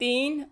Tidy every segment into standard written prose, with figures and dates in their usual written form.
3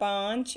5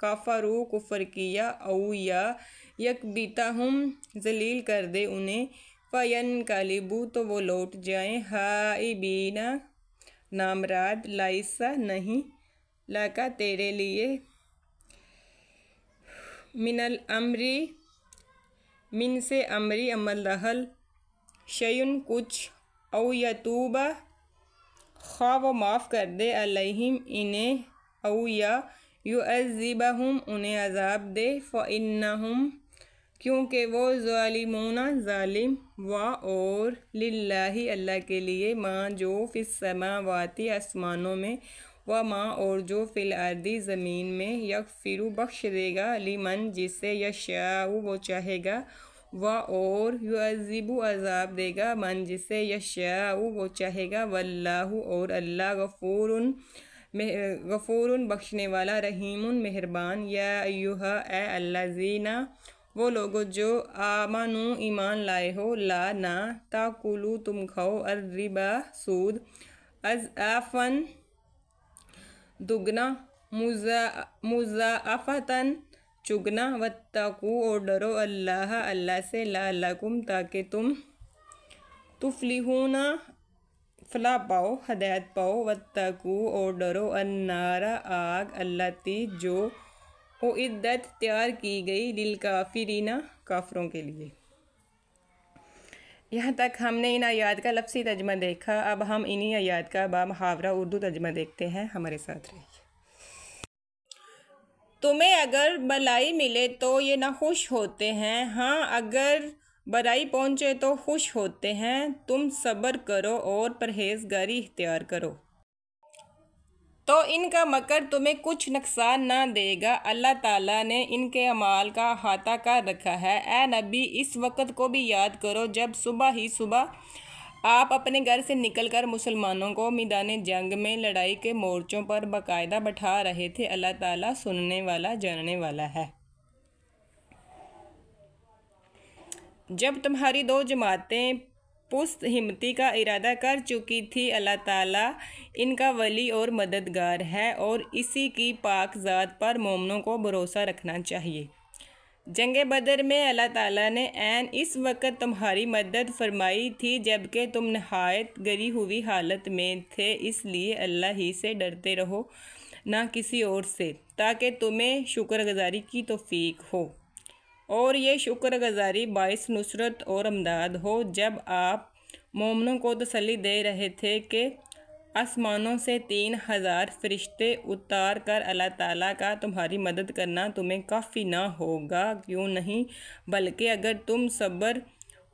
کفروا کفر کیا، او یا یکبتہم ذلیل کر دے انہیں، فینقلبوا تو وہ لوٹ جائیں، خائبین نامراد، لیسا نہیں، لکا تیرے لیے، من الامری من سے امری عمل دخل، شیئن کچھ، او یتوبہ خواہ وہ معاف کر دے، علیہم انہیں، او یا یعذبہم انہیں عذاب دے، فإنہم کیونکہ وہ ظالمون ظالم، اور للہ اللہ کے لیے، ما جو فی السماوات آسمانوں میں، وما اور جو فی الارض زمین میں، یغفر بخش دے گا، لمن جسے، یشاء وہ چاہے گا، اور یعذب عذاب دے گا، من جسے، یشاء وہ چاہے گا، واللہ اور اللہ غفور بخشنے والا، رحیم مہربان، یا ایہا اے الذین وہ لوگو جو آمنو ایمان لائے ہو، لا نہ، تاکلو تم کھاؤ، الربا سود، اضعافا دگنا، مضاعفتاً چگنا، واتقوا اور ڈرو اللہ اللہ سے، لعلکم تاکہ تم تفلحون فلاح پاؤ، ہدایت پاؤ، واتقوا اور ڈرو النار آگ، التی جو اعدت تیار کی گئی، للکافرین کافروں کے لیے۔ یہاں تک ہم نے ان آیات کا لفظی ترجمہ دیکھا، اب ہم انہی آیات کا بامحاورہ اردو ترجمہ دیکھتے ہیں، ہمارے ساتھ رہیے۔ تمہیں اگر بلائی ملے تو یہ نہ خوش ہوتے ہیں، ہاں اگر برائی پہنچے تو خوش ہوتے ہیں، تم صبر کرو اور پرہیزگاری اختیار کرو تو ان کا مکر تمہیں کچھ نقصان نہ دے گا، اللہ تعالیٰ نے ان کے اعمال کا احاطہ کر رکھا ہے۔ اے نبی اس وقت کو بھی یاد کرو جب صبح ہی صبح آپ اپنے گھر سے نکل کر مسلمانوں کو میدان جنگ میں لڑائی کے مورچوں پر باقاعدہ بٹھا رہے تھے، اللہ تعالیٰ سننے والا جاننے والا ہے۔ جب تمہاری دو جماعتیں پست ہمتی کا ارادہ کر چکی تھی، اللہ تعالیٰ ان کا ولی اور مددگار ہے، اور اسی کی پاک ذات پر مومنوں کو بھروسہ رکھنا چاہیے۔ جنگ بدر میں اللہ تعالیٰ نے عین اس وقت تمہاری مدد فرمائی تھی جبکہ تم نہایت گری ہوئی حالت میں تھے، اس لیے اللہ ہی سے ڈرتے رہو نہ کسی اور سے، تاکہ تمہیں شکر گزاری کی توفیق ہو، اور یہ شکر گزاری باعث نصرت اور امداد ہو۔ جب آپ مومنوں کو تسلی دے رہے تھے کہ آسمانوں سے 3000 فرشتے اتار کر اللہ تعالیٰ کا تمہاری مدد کرنا تمہیں کافی نہ ہوگا، کیوں نہیں، بلکہ اگر تم صبر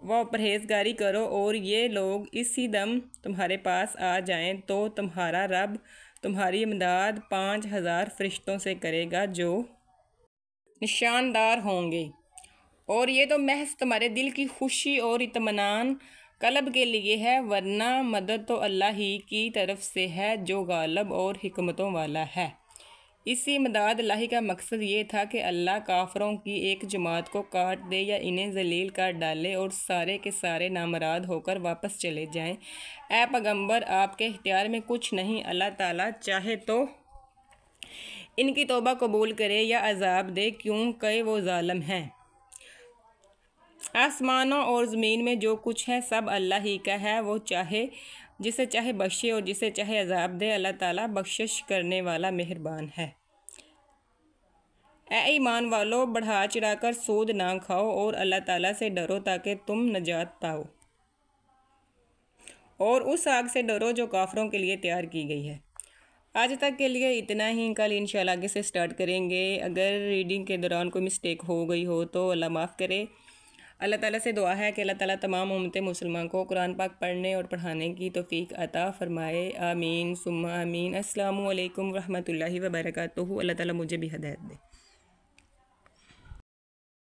و پرہیزگاری کرو اور یہ لوگ اسی دم تمہارے پاس آ جائیں تو تمہارا رب تمہاری امداد 5000 فرشتوں سے کرے گا جو نشاندار ہوں گے، اور یہ تو محض تمہارے دل کی خوشی اور اطمینان قلب کے لیے ہے، ورنہ مدد تو اللہ ہی کی طرف سے ہے جو غالب اور حکمتوں والا ہے۔ اسی امداد الہی کا مقصد یہ تھا کہ اللہ کافروں کی ایک جماعت کو کاٹ دے یا انہیں ذلیل کر ڈالے اور سارے کے سارے نامراد ہو کر واپس چلے جائیں۔ اے پیغمبر آپ کے اختیار میں کچھ نہیں، اللہ تعالیٰ چاہے تو ان کی توبہ قبول کرے یا عذاب دے، کیونکہ وہ ظالم ہیں۔ آسمانوں اور زمین میں جو کچھ ہے سب اللہ ہی کا ہے، وہ جسے چاہے بخشے اور جسے چاہے عذاب دے، اللہ تعالیٰ بخشش کرنے والا مہربان ہے۔ اے ایمان والو بڑھا چڑھا کر سود نہ کھاؤ اور اللہ تعالیٰ سے ڈرو تاکہ تم نجات پاؤ، اور اس آگ سے ڈرو جو کافروں کے لیے تیار کی گئی ہے۔ آج تک کے لیے اتنا ہی، کل انشاءاللہ آگے سے سٹارٹ کریں گے۔ اگر ریڈنگ کے دوران کوئی مسٹیک ہو گئی ہو تو اللہ معاف کرے۔ اللہ تعالیٰ سے دعا ہے کہ اللہ تعالیٰ تمام امت مسلمان کو قرآن پاک پڑھنے اور پڑھانے کی توفیق عطا فرمائے، آمین ثم آمین۔ السلام علیکم ورحمۃ اللہ وبرکاتہ۔ اللہ تعالیٰ مجھے بھی ہدایت دے۔